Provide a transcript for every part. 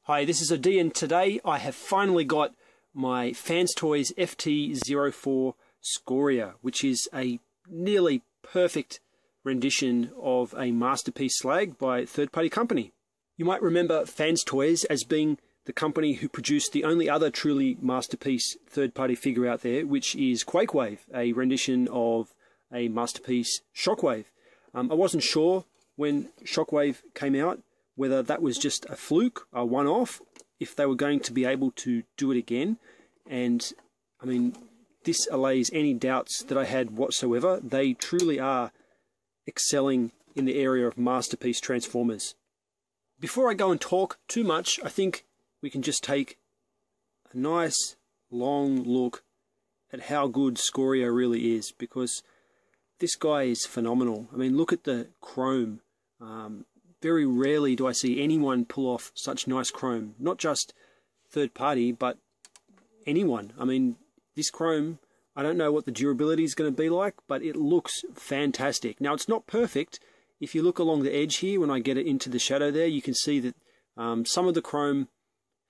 Hi, this is Odeean. Today I have finally got my FansToys FT-04 Scoria, which is a nearly perfect rendition of a masterpiece slag by a third-party company. You might remember FansToys as being the company who produced the only other truly masterpiece third-party figure out there, which is Quakewave, a rendition of a masterpiece Shockwave. I wasn't sure when Shockwave came out whether that was just a fluke, a one-off, if they were going to be able to do it again. And, I mean, this allays any doubts that I had whatsoever. They truly are excelling in the area of masterpiece transformers. Before I go and talk too much, I think we can just take a nice, long look at how good Scoria really is, because this guy is phenomenal. I mean, look at the chrome. Very rarely do I see anyone pull off such nice chrome. Not just third party, but anyone. I mean, this chrome, I don't know what the durability is going to be like, but it looks fantastic. Now, it's not perfect. If you look along the edge here, when I get it into the shadow there, you can see that some of the chrome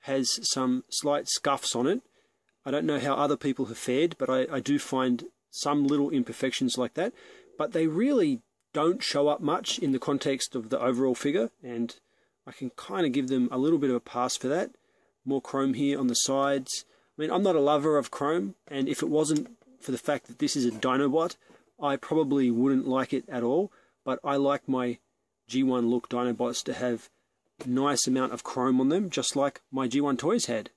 has some slight scuffs on it. I don't know how other people have fared, but I do find some little imperfections like that. But they really don't show up much in the context of the overall figure, and I can kind of give them a little bit of a pass for that. More chrome here on the sides. I mean, I'm not a lover of chrome, and if it wasn't for the fact that this is a dinobot, I probably wouldn't like it at all, but I like my G1 look dinobots to have a nice amount of chrome on them, just like my G1 toys had.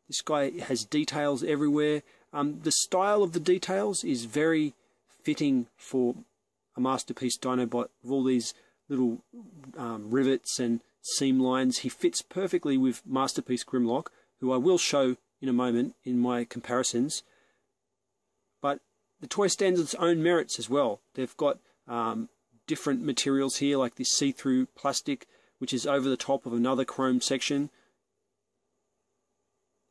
This guy has details everywhere. The style of the details is very fitting for a masterpiece dinobot, with all these little rivets and seam lines. He fits perfectly with masterpiece Grimlock, who I will show in a moment in my comparisons. But the toy stands on its own merits as well. They've got different materials here, like this see-through plastic, which is over the top of another chrome section.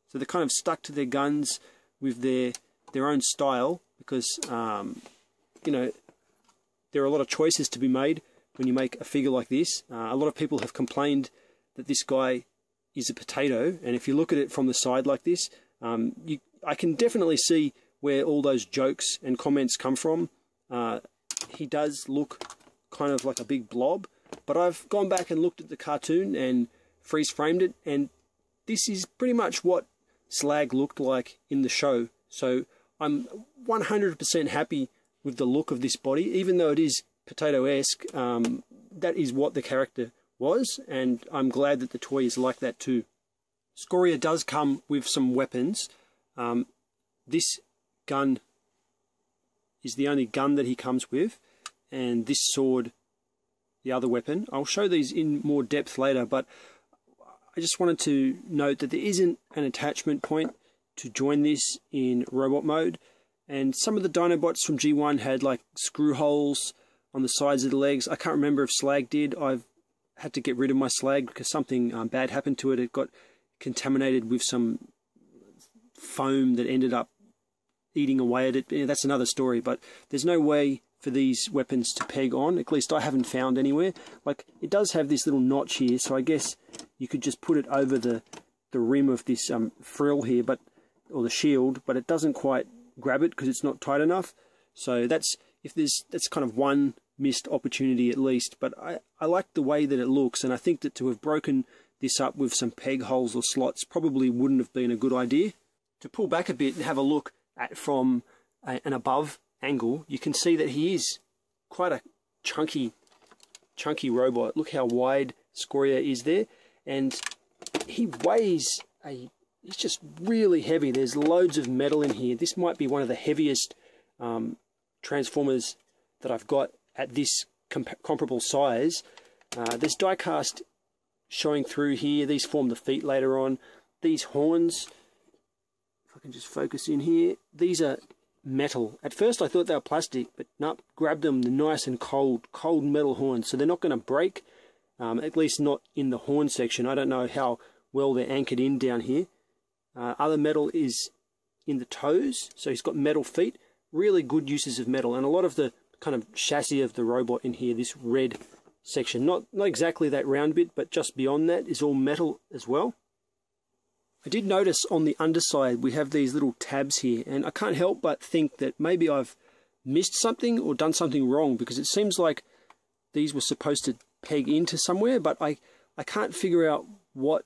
So they're kind of stuck to their guns with their own style, because you know, there are a lot of choices to be made when you make a figure like this. A lot of people have complained that this guy is a potato, and if you look at it from the side like this, I can definitely see where all those jokes and comments come from. He does look kind of like a big blob, but I've gone back and looked at the cartoon and freeze framed it, and this is pretty much what Slag looked like in the show. So I'm 100% happy with the look of this body, even though it is potato-esque. That is what the character was, and I'm glad that the toy is like that too. Scoria does come with some weapons. This gun is the only gun that he comes with, and this sword the other weapon. I'll show these in more depth later, but I just wanted to note that there isn't an attachment point to join this in robot mode, and some of the dinobots from G1 had like screw holes on the sides of the legs. I can't remember if Slag did. I've had to get rid of my Slag because something bad happened to it. It got contaminated with some foam that ended up eating away at it. That's another story, but there's no way for these weapons to peg on. At least I haven't found anywhere. Like, it does have this little notch here, so I guess you could just put it over the rim of this frill here, or the shield, but it doesn't quite grab it because it's not tight enough. So that's kind of one missed opportunity at least. But I like the way that it looks, and I think that to have broken this up with some peg holes or slots probably wouldn't have been a good idea. To pull back a bit and have a look at from an above angle, you can see that he is quite a chunky robot. Look how wide Scoria is there, and he weighs he's just really heavy. There's loads of metal in here. This might be one of the heaviest transformers that I've got at this comparable size. There's diecast showing through here. These form the feet later on. These horns, if I can just focus in here, these are metal. At first I thought they were plastic, but no, grab them, they're nice and cold metal horns, so they're not going to break, at least not in the horn section. I don't know how well they're anchored in down here. Other metal is in the toes, so he's got metal feet. Really good uses of metal, and a lot of the kind of chassis of the robot in here, this red section. Not exactly that round bit, but just beyond that is all metal as well. I did notice on the underside we have these little tabs here, and I can't help but think that maybe I've missed something or done something wrong, because it seems like these were supposed to peg into somewhere, but I can't figure out what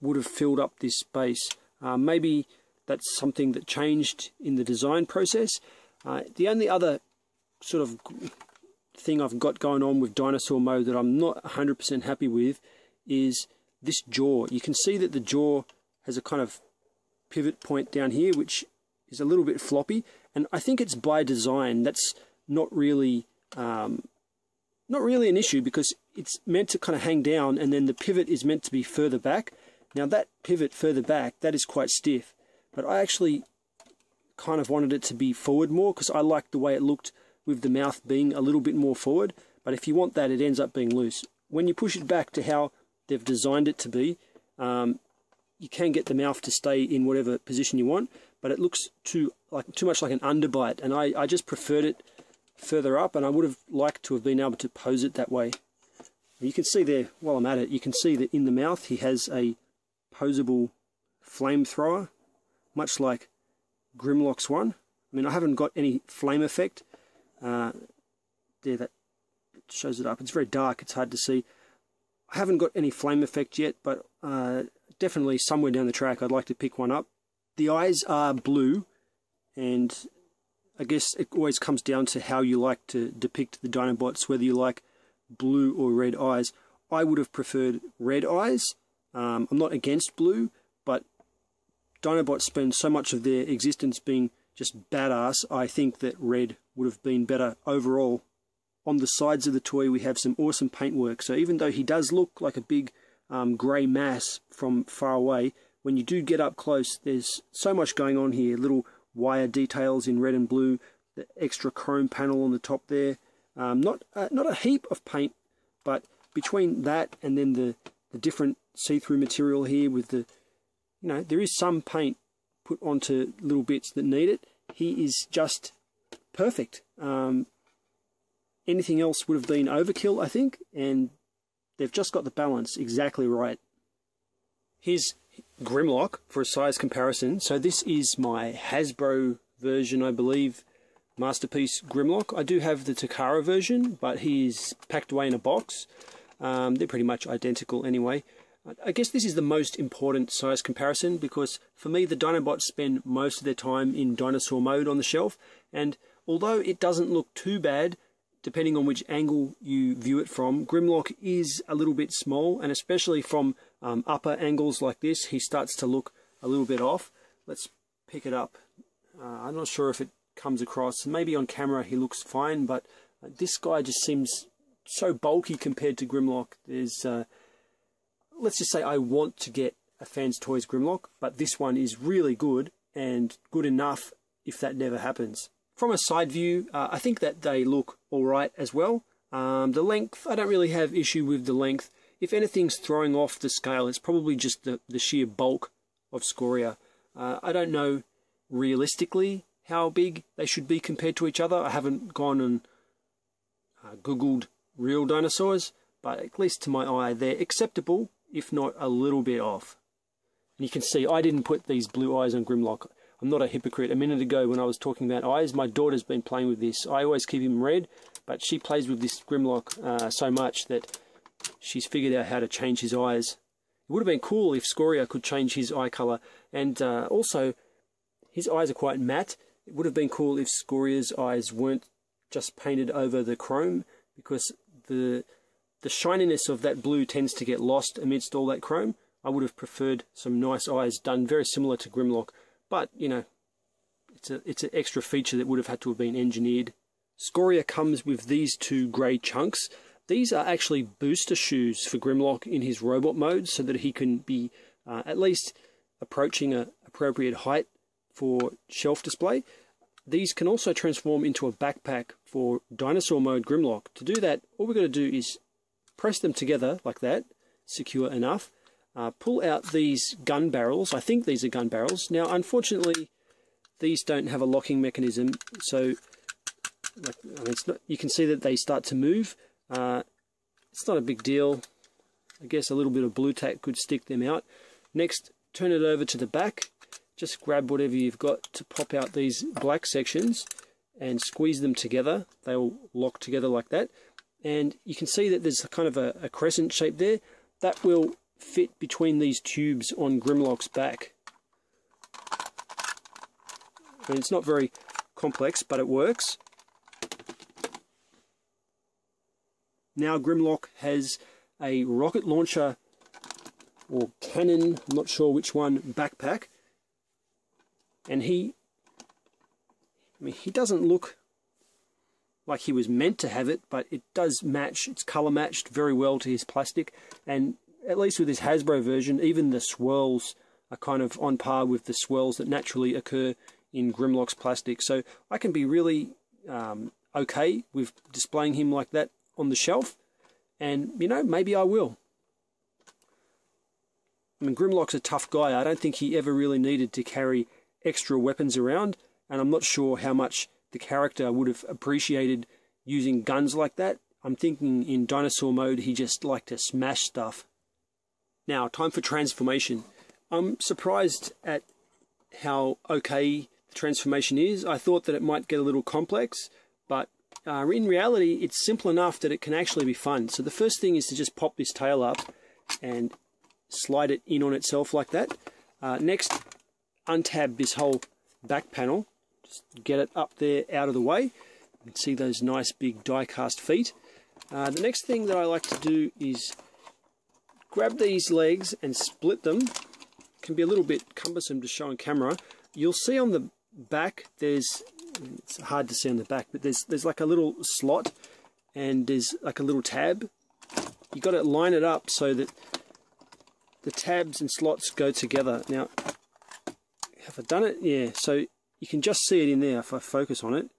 would have filled up this space. Maybe that's something that changed in the design process. The only other sort of thing I've got going on with dinosaur mode that I'm not 100% happy with is this jaw. You can see that the jaw has a kind of pivot point down here, which is a little bit floppy, and I think it's by design. That's not really an issue, because it's meant to kind of hang down, and then the pivot is meant to be further back. Now that pivot further back, that is quite stiff, but I actually kind of wanted it to be forward more, because I liked the way it looked with the mouth being a little bit more forward. But if you want that, it ends up being loose. When you push it back to how they've designed it to be, you can get the mouth to stay in whatever position you want, but it looks too much like an underbite, and I just preferred it further up, and I would have liked to have been able to pose it that way. You can see there, while I'm at it, you can see that in the mouth he has a posable flamethrower, much like Grimlock's one. I mean, I haven't got any flame effect. There, that shows it up. It's very dark, it's hard to see. I haven't got any flame effect yet, but definitely somewhere down the track I'd like to pick one up. The eyes are blue, and I guess it always comes down to how you like to depict the Dinobots, whether you like blue or red eyes. I would have preferred red eyes. I'm not against blue, but Dinobots spend so much of their existence being just badass. I think that red would have been better overall. On the sides of the toy we have some awesome paintwork, so even though he does look like a big grey mass from far away, when you do get up close there's so much going on here. Little wire details in red and blue, the extra chrome panel on the top there. Not a heap of paint, but between that and then the different see-through material here with the, there is some paint put onto little bits that need it. He is just perfect. Anything else would have been overkill, I think, and they've just got the balance exactly right. Here's Grimlock for a size comparison. So this is my Hasbro version, I believe, Masterpiece Grimlock. I do have the Takara version, but he's packed away in a box. They're pretty much identical anyway. I guess this is the most important size comparison, because for me the Dinobots spend most of their time in dinosaur mode on the shelf, and although it doesn't look too bad depending on which angle you view it from, Grimlock is a little bit small, and especially from upper angles like this he starts to look a little bit off. Let's pick it up. I'm not sure if it comes across. Maybe on camera he looks fine, but this guy just seems so bulky compared to Grimlock. There's let's just say I want to get a FansToys Grimlock, but this one is really good, and good enough if that never happens. From a side view, I think that they look alright as well. The length, I don't really have issue with the length. If anything's throwing off the scale, it's probably just the sheer bulk of Scoria. I don't know realistically how big they should be compared to each other. I haven't gone and Googled real dinosaurs, but at least to my eye they're acceptable, if not a little bit off. And you can see I didn't put these blue eyes on Grimlock. I'm not a hypocrite. A minute ago when I was talking about eyes, my daughter's been playing with this. I always keep him red, but she plays with this Grimlock so much that she's figured out how to change his eyes. It would have been cool if Scoria could change his eye colour, and also his eyes are quite matte. It would have been cool if Scoria's eyes weren't just painted over the chrome, because the shininess of that blue tends to get lost amidst all that chrome. I would have preferred some nice eyes done very similar to Grimlock, but it's an extra feature that would have had to have been engineered. Scoria comes with these two grey chunks. These are actually booster shoes for Grimlock in his robot mode, so that he can be at least approaching an appropriate height for shelf display. These can also transform into a backpack for dinosaur mode Grimlock. To do that, all we've got to do is press them together like that, secure enough. Pull out these gun barrels. I think these are gun barrels. Now, unfortunately, these don't have a locking mechanism, so you can see that they start to move. it's not a big deal. I guess a little bit of blue tack could stick them out. Next, turn it over to the back. Just grab whatever you've got to pop out these black sections and squeeze them together. They'll lock together like that. And you can see that there's kind of a crescent shape there. That will fit between these tubes on Grimlock's back. I mean, it's not very complex, but it works. Now Grimlock has a rocket launcher or cannon, I'm not sure which one, backpack. And he doesn't look like he was meant to have it, but it does match, it's color matched very well to his plastic. And at least with his Hasbro version, even the swirls are kind of on par with the swirls that naturally occur in Grimlock's plastic. So I can be really okay with displaying him like that on the shelf, and you know, maybe I will. I mean, Grimlock's a tough guy. I don't think he ever really needed to carry extra weapons around, and I'm not sure how much the character would have appreciated using guns like that. I'm thinking in dinosaur mode he just liked to smash stuff. Now, time for transformation. I'm surprised at how okay the transformation is. I thought that it might get a little complex, but in reality it's simple enough that it can actually be fun. So the first thing is to just pop this tail up and slide it in on itself like that. Next, untab this whole back panel. Just get it up there out of the way. You can see those nice big die-cast feet. The next thing that I like to do is grab these legs and split them. It can be a little bit cumbersome to show on camera. You'll see on the back, it's hard to see on the back, but there's like a little slot and there's like a little tab. You've got to line it up so that the tabs and slots go together. Now, have I done it? Yeah, so you can just see it in there if I focus on it.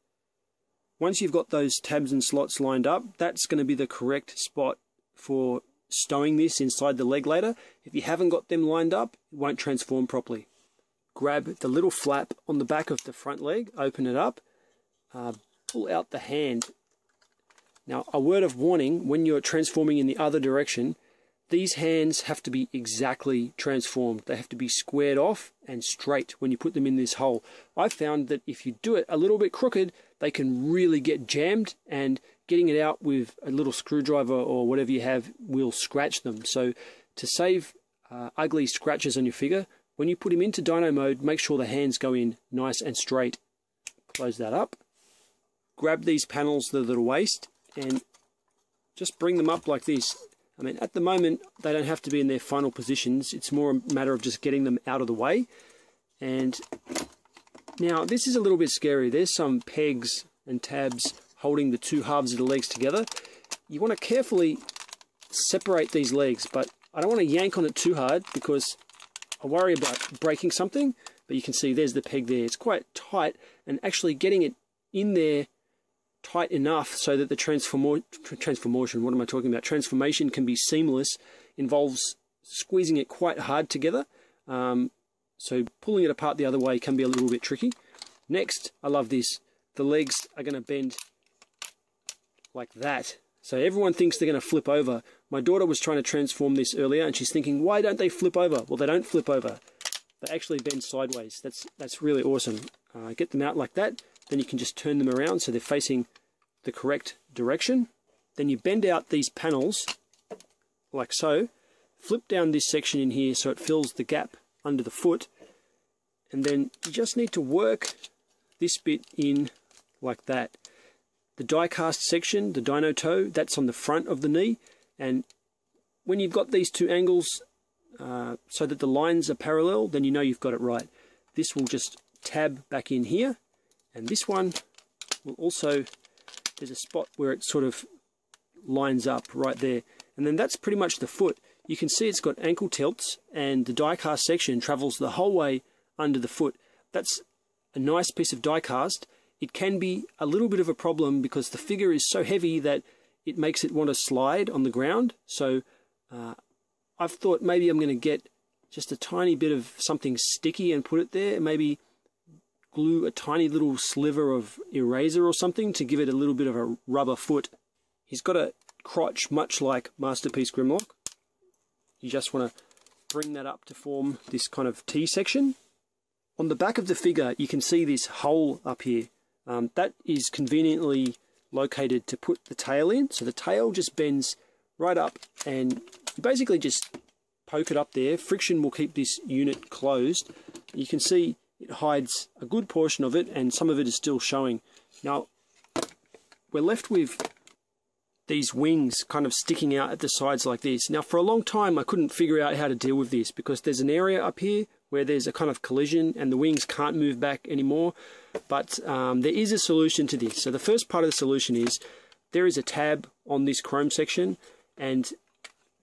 Once you've got those tabs and slots lined up, that's going to be the correct spot for stowing this inside the leg ladder. If you haven't got them lined up, it won't transform properly. Grab the little flap on the back of the front leg, open it up, pull out the hand. Now, a word of warning, when you're transforming in the other direction, these hands have to be exactly transformed. They have to be squared off and straight when you put them in this hole. I've found that if you do it a little bit crooked, they can really get jammed, and getting it out with a little screwdriver or whatever you have will scratch them. So to save ugly scratches on your figure, when you put him into dino mode, make sure the hands go in nice and straight. Close that up. Grab these panels that are the waist and just bring them up like this. I mean, at the moment, they don't have to be in their final positions. It's more a matter of just getting them out of the way. And now, this is a little bit scary. There's some pegs and tabs holding the two halves of the legs together. You want to carefully separate these legs, but I don't want to yank on it too hard because I worry about breaking something. But you can see there's the peg there. It's quite tight, and actually getting it in there tight enough so that the transformation can be seamless involves squeezing it quite hard together. So pulling it apart the other way can be a little bit tricky. Next, I love this. The legs are going to bend like that. So everyone thinks they're going to flip over. My daughter was trying to transform this earlier and she's thinking, why don't they flip over? Well, they don't flip over. They actually bend sideways. That's really awesome. Get them out like that. Then you can just turn them around so they're facing the correct direction. Then you bend out these panels like so. Flip down this section in here so it fills the gap under the foot. And then you just need to work this bit in like that. The die-cast section, the dino toe, that's on the front of the knee. And when you've got these two angles so that the lines are parallel, then you know you've got it right. This will just tab back in here. And this one will also, there's a spot where it sort of lines up right there. And then that's pretty much the foot. You can see it's got ankle tilts, and the die-cast section travels the whole way under the foot. That's a nice piece of die-cast. It can be a little bit of a problem because the figure is so heavy that it makes it want to slide on the ground. So I've thought maybe I'm going to get just a tiny bit of something sticky and put it there. Maybe glue a tiny little sliver of eraser or something to give it a little bit of a rubber foot. He's got a crotch, much like Masterpiece Grimlock. You just want to bring that up to form this kind of T section. On the back of the figure, you can see this hole up here. That is conveniently located to put the tail in. So the tail just bends right up, and you basically just poke it up there. Friction will keep this unit closed. You can see it hides a good portion of it, and some of it is still showing. Now, we're left with these wings kind of sticking out at the sides like this. Now, for a long time, I couldn't figure out how to deal with this, because there's an area up here where there's a kind of collision and the wings can't move back anymore. But there is a solution to this. So the first part of the solution is there is a tab on this chrome section, and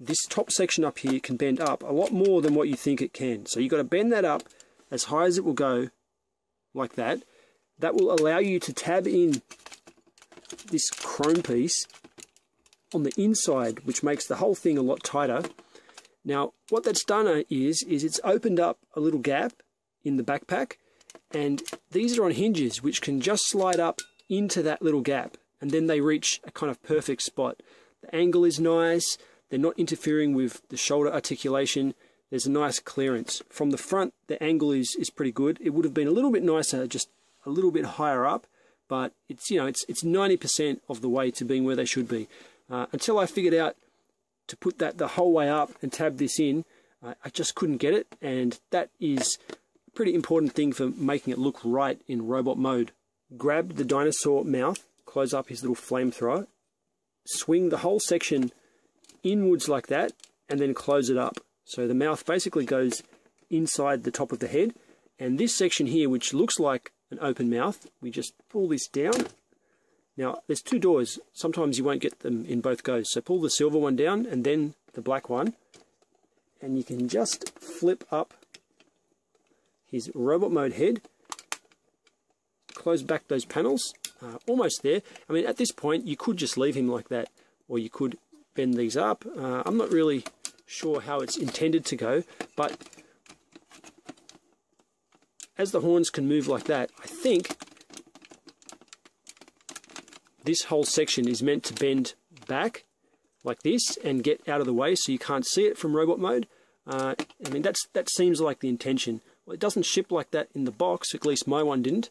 this top section up here can bend up a lot more than what you think it can. So you've got to bend that up as high as it will go, like that. That will allow you to tab in this chrome piece on the inside, which makes the whole thing a lot tighter. Now, what that's done is it's opened up a little gap in the backpack, and these are on hinges which can just slide up into that little gap, and then they reach a kind of perfect spot. The angle is nice, they're not interfering with the shoulder articulation, there's a nice clearance. From the front, the angle is pretty good. It would have been a little bit nicer, just a little bit higher up, but it's, you know, it's 90% of the way to being where they should be. Until I figured out to put that the whole way up and tab this in, I just couldn't get it, and that is a pretty important thing for making it look right in robot mode. Grab the dinosaur mouth, close up his little flamethrower, swing the whole section inwards like that, and then close it up. So the mouth basically goes inside the top of the head, and this section here, which looks like an open mouth, we just pull this down. Now, there's two doors. Sometimes you won't get them in both goes. So pull the silver one down and then the black one. And you can just flip up his robot mode head. Close back those panels. Almost there. I mean, at this point, you could just leave him like that. Or you could bend these up. I'm not really sure how it's intended to go. But as the horns can move like that, I think this whole section is meant to bend back like this and get out of the way so you can't see it from robot mode. I mean, that seems like the intention. Well, it doesn't ship like that in the box, at least my one didn't.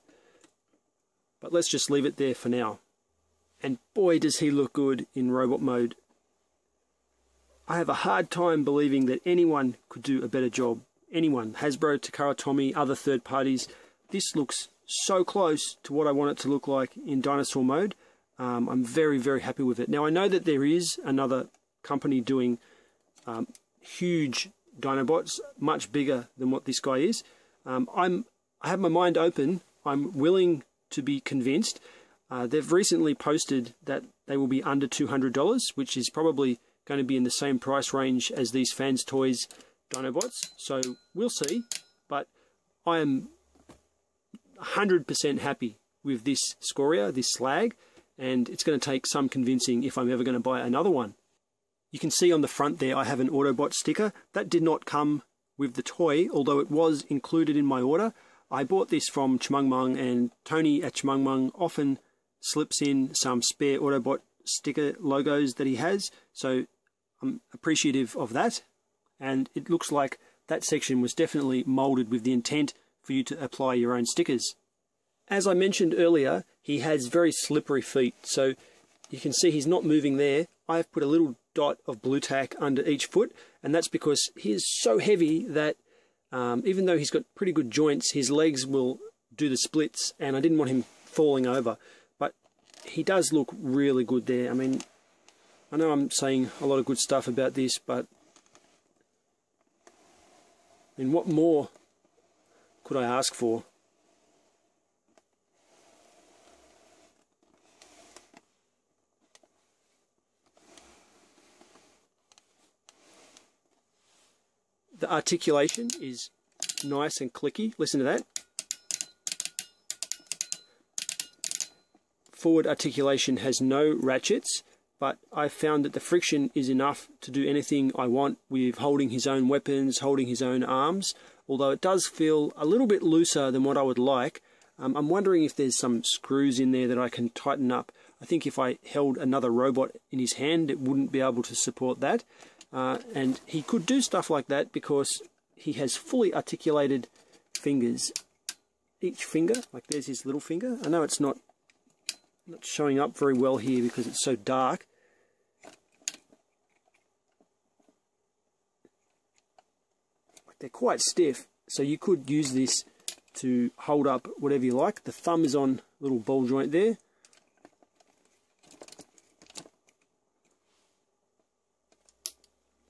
But let's just leave it there for now. And boy, does he look good in robot mode. I have a hard time believing that anyone could do a better job. Anyone, Hasbro, Takara, Tommy, other third parties. This looks so close to what I want it to look like in dinosaur mode. I'm very, very happy with it. Now, I know that there is another company doing huge dinobots, much bigger than what this guy is. I have my mind open. I'm willing to be convinced. They've recently posted that they will be under $200, which is probably going to be in the same price range as these FansToys dinobots. So we'll see. But I am 100% happy with this Scoria, this Slag. And it's going to take some convincing if I'm ever going to buy another one. You can see on the front there I have an Autobot sticker. That did not come with the toy, although it was included in my order. I bought this from Chmungmung, and Tony at Chmungmung often slips in some spare Autobot sticker logos that he has, so I'm appreciative of that. And it looks like that section was definitely molded with the intent for you to apply your own stickers. As I mentioned earlier, he has very slippery feet, so you can see he's not moving there. I've put a little dot of blue tack under each foot, and that's because he is so heavy that even though he's got pretty good joints, his legs will do the splits, and I didn't want him falling over. But he does look really good there. I mean, I know I'm saying a lot of good stuff about this, but I mean, what more could I ask for? The articulation is nice and clicky. Listen to that. Forward articulation has no ratchets, but I found that the friction is enough to do anything I want with holding his own weapons, holding his own arms, although it does feel a little bit looser than what I would like. I'm wondering if there's some screws in there that I can tighten up. I think if I held another robot in his hand, it wouldn't be able to support that. And he could do stuff like that because he has fully articulated fingers. Each finger, like there's his little finger. I know it's not showing up very well here because it's so dark. They're quite stiff, so you could use this to hold up whatever you like. The thumb is on a little ball joint there.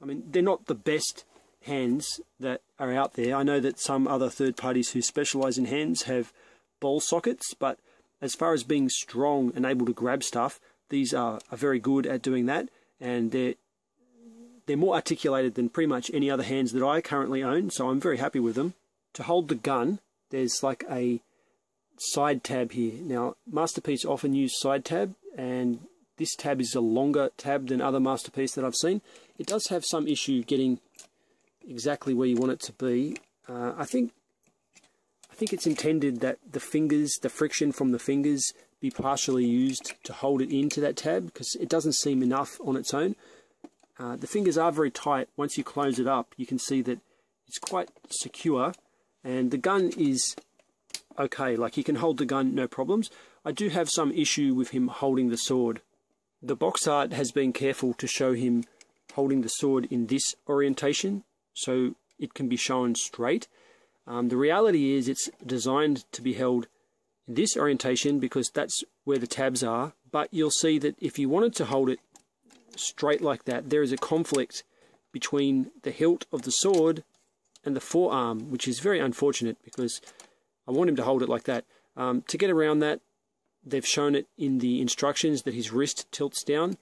I mean, they're not the best hands that are out there. I know that some other third parties who specialize in hands have ball sockets, but as far as being strong and able to grab stuff, these are very good at doing that, and they're more articulated than pretty much any other hands that I currently own, so I'm very happy with them. To hold the gun, there's like a side tab here. Now, Masterpiece often use side tab, and this tab is a longer tab than other Masterpiece that I've seen. It does have some issue getting exactly where you want it to be. I think it's intended that the fingers, the friction from the fingers, be partially used to hold it into that tab, because it doesn't seem enough on its own. The fingers are very tight. Once you close it up, you can see that it's quite secure, and the gun is okay. Like, you can hold the gun no problems. I do have some issue with him holding the sword. The box art has been careful to show him holding the sword in this orientation, so it can be shown straight. The reality is it's designed to be held in this orientation because that's where the tabs are, but you'll see that if you wanted to hold it straight like that, there is a conflict between the hilt of the sword and the forearm, which is very unfortunate because I want him to hold it like that. To get around that, they've shown it in the instructions that his wrist tilts down.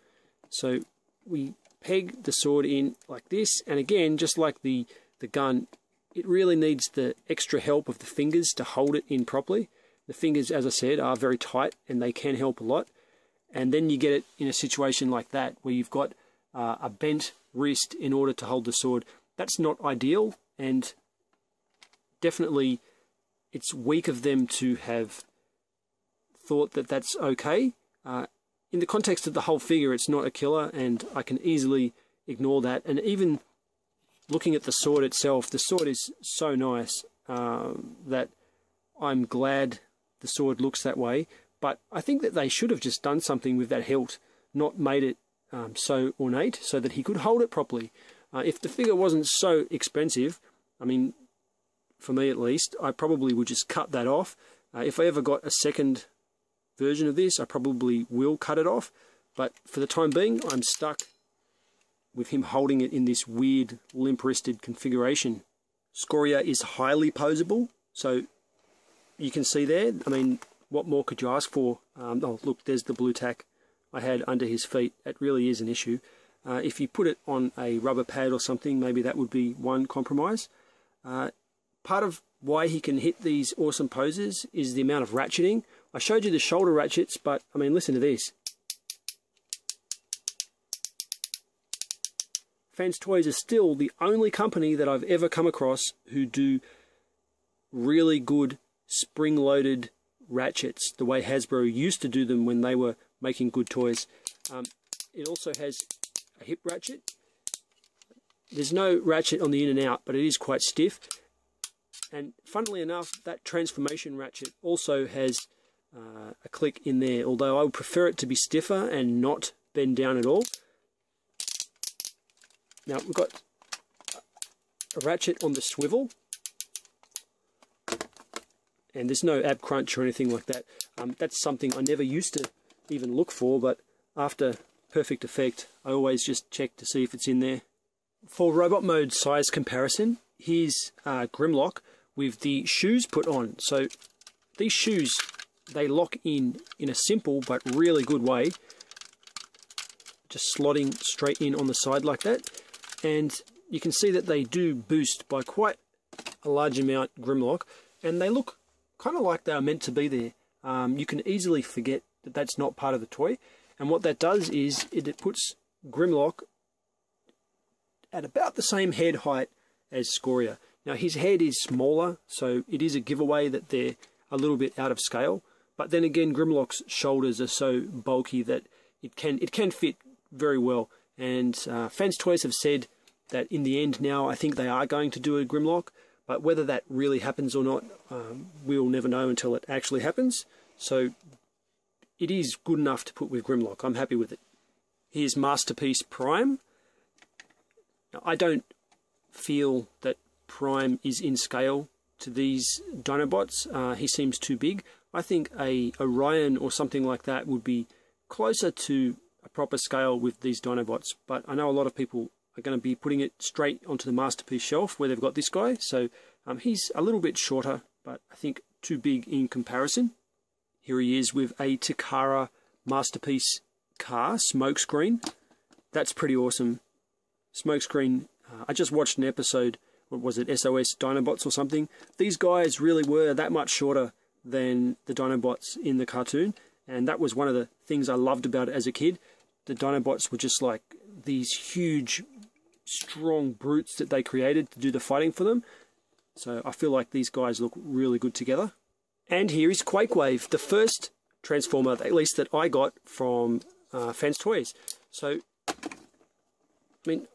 So we peg the sword in like this, and again, just like the gun, it really needs the extra help of the fingers to hold it in properly. The fingers, as I said, are very tight and they can help a lot. And then you get it in a situation like that where you've got a bent wrist in order to hold the sword. That's not ideal, and definitely it's weak of them to have thought that that's okay. In the context of the whole figure, it's not a killer, and I can easily ignore that. And even looking at the sword itself, the sword is so nice that I'm glad the sword looks that way. But I think that they should have just done something with that hilt, not made it so ornate so that he could hold it properly. If the figure wasn't so expensive, I mean, for me at least, I probably would just cut that off. If I ever got a second version of this, I probably will cut it off. But for the time being, I'm stuck with him holding it in this weird limp-wristed configuration. Scoria is highly poseable, so you can see there, I mean, what more could you ask for? Oh, look, there's the blue tack I had under his feet. It really is an issue. If you put it on a rubber pad or something, maybe that would be one compromise. Part of why he can hit these awesome poses is the amount of ratcheting. I showed you the shoulder ratchets, but I mean, listen to this. FansToys is still the only company that I've ever come across who do really good spring-loaded ratchets, the way Hasbro used to do them when they were making good toys. It also has a hip ratchet. There's no ratchet on the in and out, but it is quite stiff. And funnily enough, that transformation ratchet also has a click in there, although I would prefer it to be stiffer and not bend down at all. Now we've got a ratchet on the swivel, and there's no ab crunch or anything like that. That's something I never used to even look for, but after Perfect Effect, I always just check to see if it's in there. For robot mode size comparison, here's Grimlock with the shoes put on. So these shoes, they lock in a simple but really good way, just slotting straight in on the side like that. And you can see that they do boost by quite a large amount Grimlock, and they look kind of like they are meant to be there. You can easily forget that that's not part of the toy, and what that does is it puts Grimlock at about the same head height as Scoria. Now his head is smaller, so it is a giveaway that they're a little bit out of scale, But then again, Grimlock's shoulders are so bulky that it can fit very well. And FansToys have said that in the end now, I think they are going to do a Grimlock. But whether that really happens or not, we'll never know until it actually happens. So it is good enough to put with Grimlock. I'm happy with it. Here's Masterpiece Prime. Now, I don't feel that Prime is in scale to these Dinobots. He seems too big. I think a Orion or something like that would be closer to a proper scale with these Dinobots. But I know a lot of people are going to be putting it straight onto the Masterpiece shelf where they've got this guy. So he's a little bit shorter, but I think too big in comparison. Here he is with a Takara Masterpiece car, smokescreen. That's pretty awesome. Smokescreen. I just watched an episode, what was it, SOS Dinobots or something. These guys really were that much shorter than the Dinobots in the cartoon, and that was one of the things I loved about it as a kid. The Dinobots were just like these huge, strong brutes that they created to do the fighting for them. So I feel like these guys look really good together. And here is Quakewave, the first Transformer, at least that I got from FansToys. So, I mean,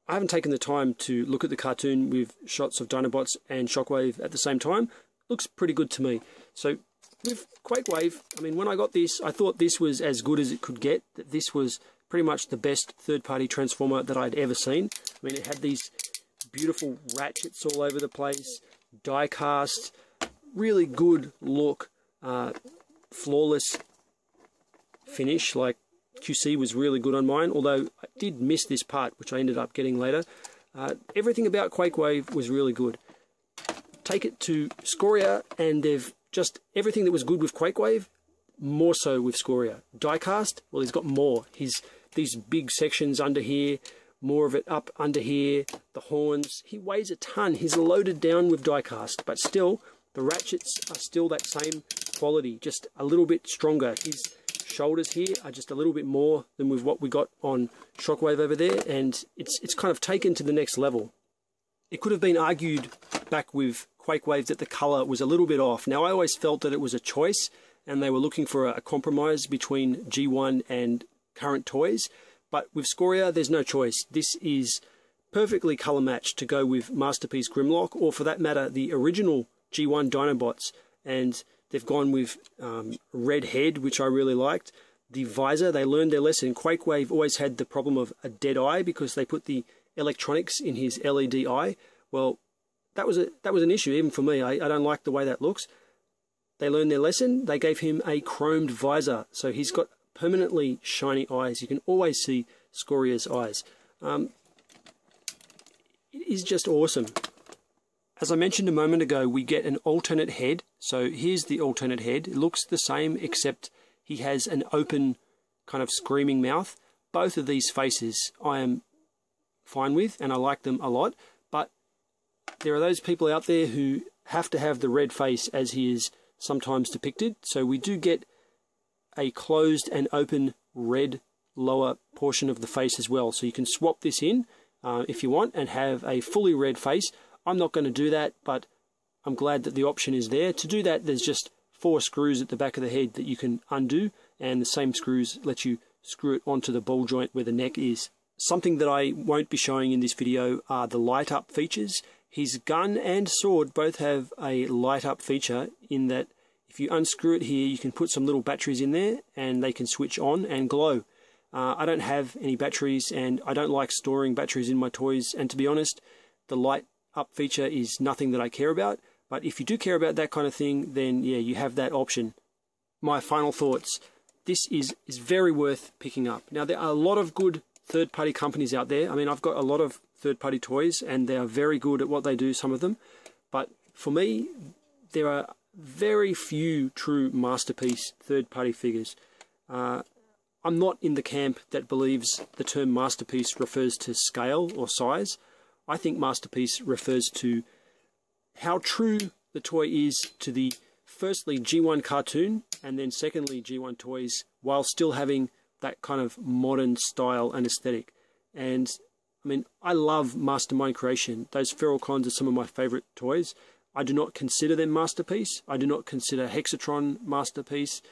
I haven't taken the time to look at the cartoon with shots of Dinobots and Shockwave at the same time. Looks pretty good to me. So, with Quakewave, I mean, when I got this, I thought this was as good as it could get. That this was pretty much the best third-party Transformer that I'd ever seen. I mean, it had these beautiful ratchets all over the place, die-cast, really good look, flawless finish. Like QC was really good on mine, although I did miss this part, which I ended up getting later. Everything about Quakewave was really good. Take it to Scoria, and they've just everything that was good with Quakewave, more so with Scoria. Diecast, well, he's got more. These big sections under here, more of it up under here, the horns. He weighs a ton. He's loaded down with diecast, but still, the ratchets are still that same quality, just a little bit stronger. His shoulders here are just a little bit more than with what we got on Shockwave over there, and it's kind of taken to the next level. It could have been argued back with Quakewave that the colour was a little bit off. Now, I always felt that it was a choice, and they were looking for a compromise between G1 and current toys. But with Scoria, there's no choice. This is perfectly colour matched to go with Masterpiece Grimlock, or for that matter, the original G1 Dinobots. And they've gone with red head, which I really liked. The visor, they learned their lesson. Quakewave always had the problem of a dead eye because they put the electronics in his LED eye. Well, that was an issue even for me. I don't like the way that looks. They learned their lesson. They gave him a chromed visor, so he's got permanently shiny eyes. You can always see Scoria's eyes. It is just awesome. As I mentioned a moment ago, we get an alternate head. So here's the alternate head. It looks the same, except he has an open kind of screaming mouth. Both of these faces I am fine with, and I like them a lot. But there are those people out there who have to have the red face as he is sometimes depicted. So we do get a closed and open red lower portion of the face as well. So you can swap this in if you want and have a fully red face. I'm not going to do that, but I'm glad that the option is there. To do that, there's just 4 screws at the back of the head that you can undo, and the same screws let you screw it onto the ball joint where the neck is. Something that I won't be showing in this video are the light up features. His gun and sword both have a light up feature in that if you unscrew it here, you can put some little batteries in there and they can switch on and glow. I don't have any batteries, and I don't like storing batteries in my toys, and to be honest, the light up feature is nothing that I care about. But if you do care about that kind of thing, then yeah, you have that option. My final thoughts. This is very worth picking up. Now, there are a lot of good third-party companies out there. I mean, I've got a lot of third-party toys, and they are very good at what they do, some of them. But for me, there are very few true masterpiece third-party figures. I'm not in the camp that believes the term masterpiece refers to scale or size. I think masterpiece refers to how true the toy is to the firstly G1 cartoon, and then secondly G1 toys, while still having that kind of modern style and aesthetic. And I mean, I love Mastermind Creation. Those Feralcons are some of my favorite toys. I do not consider them masterpiece. I do not consider Hexatron masterpiece.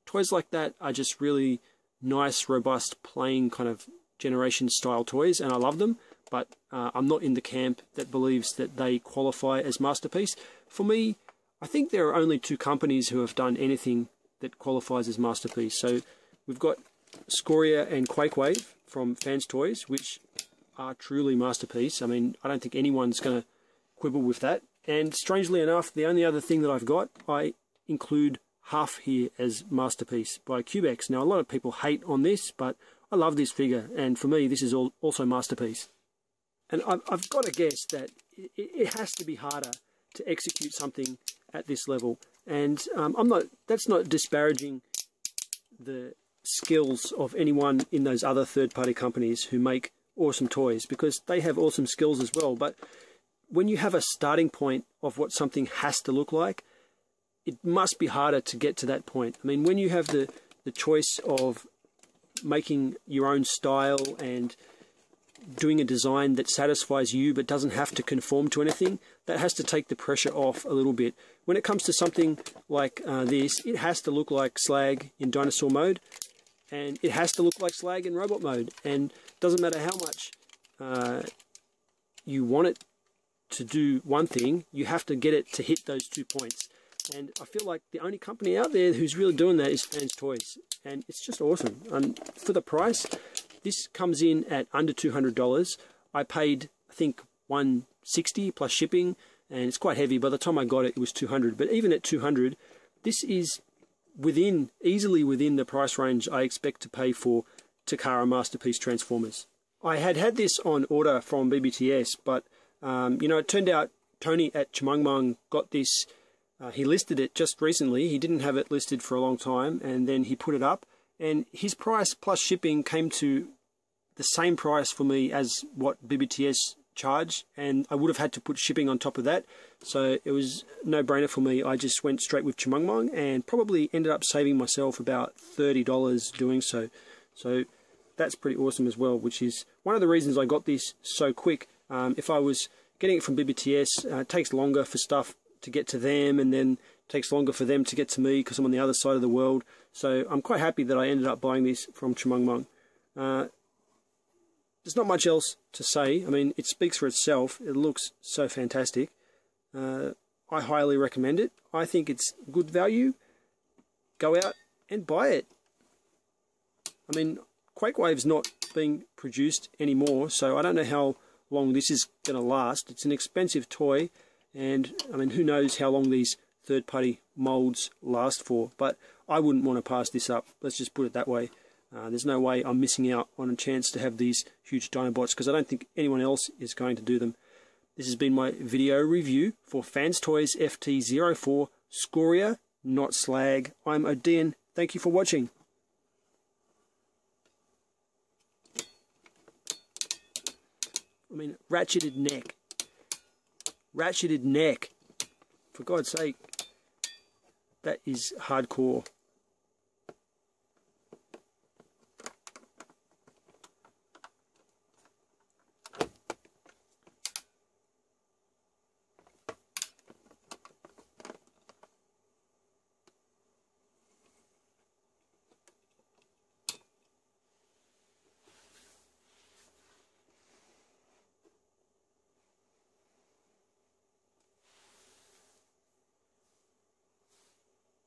Toys like that are just really nice, robust, playing kind of generation style toys, and I love them, but I'm not in the camp that believes that they qualify as masterpiece. For me, I think there are only two companies who have done anything that qualifies as masterpiece. So we've got Scoria and Quakewave from FansToys, which are truly masterpiece. I mean, I don't think anyone's going to quibble with that. And strangely enough, the only other thing that I've got, I include Huff here as masterpiece by Cubex. Now, a lot of people hate on this, but I love this figure, and for me, this is also masterpiece. And I've got to guess that it has to be harder to execute something at this level. And that's not disparaging the skills of anyone in those other third-party companies who make awesome toys, because they have awesome skills as well. But when you have a starting point of what something has to look like, it must be harder to get to that point. I mean, when you have the choice of making your own style and doing a design that satisfies you but doesn't have to conform to anything, that has to take the pressure off a little bit. When it comes to something like this, it has to look like Slag in dinosaur mode, and it has to look like Slag in robot mode, and it doesn't matter how much you want it to do one thing, you have to get it to hit those 2 points. And I feel like the only company out there who's really doing that is FansToys, and it's just awesome. And for the price, this comes in at under $200. I paid, I think, $160 plus shipping, and it's quite heavy. By the time I got it, it was $200. But even at $200, this is easily within the price range I expect to pay for Takara Masterpiece Transformers. I had this on order from BBTS, but you know, it turned out Tony at Chumangmang got this. He listed it just recently. He didn't have it listed for a long time, and then he put it up, and his price plus shipping came to the same price for me as what BBTS charged, and I would have had to put shipping on top of that. So it was no brainer for me. I just went straight with Chumangmang and probably ended up saving myself about $30 doing so. So that's pretty awesome as well, which is one of the reasons I got this so quick. If I was getting it from BBTS, it takes longer for stuff to get to them, and then takes longer for them to get to me because I'm on the other side of the world. So I'm quite happy that I ended up buying this from Chumangmang. There's not much else to say. I mean, it speaks for itself. It looks so fantastic. I highly recommend it. I think it's good value. Go out and buy it. I mean, Quakewave's not being produced anymore, so I don't know how long this is going to last. It's an expensive toy, and I mean, who knows how long these third-party molds last for, but I wouldn't want to pass this up. Let's just put it that way. There's no way I'm missing out on a chance to have these huge dinobots, because I don't think anyone else is going to do them. This has been my video review for FansToys FT-04 Scoria, not Slag. I'm Odeean. Thank you for watching. I mean, ratcheted neck. Ratcheted neck. For God's sake, that is hardcore.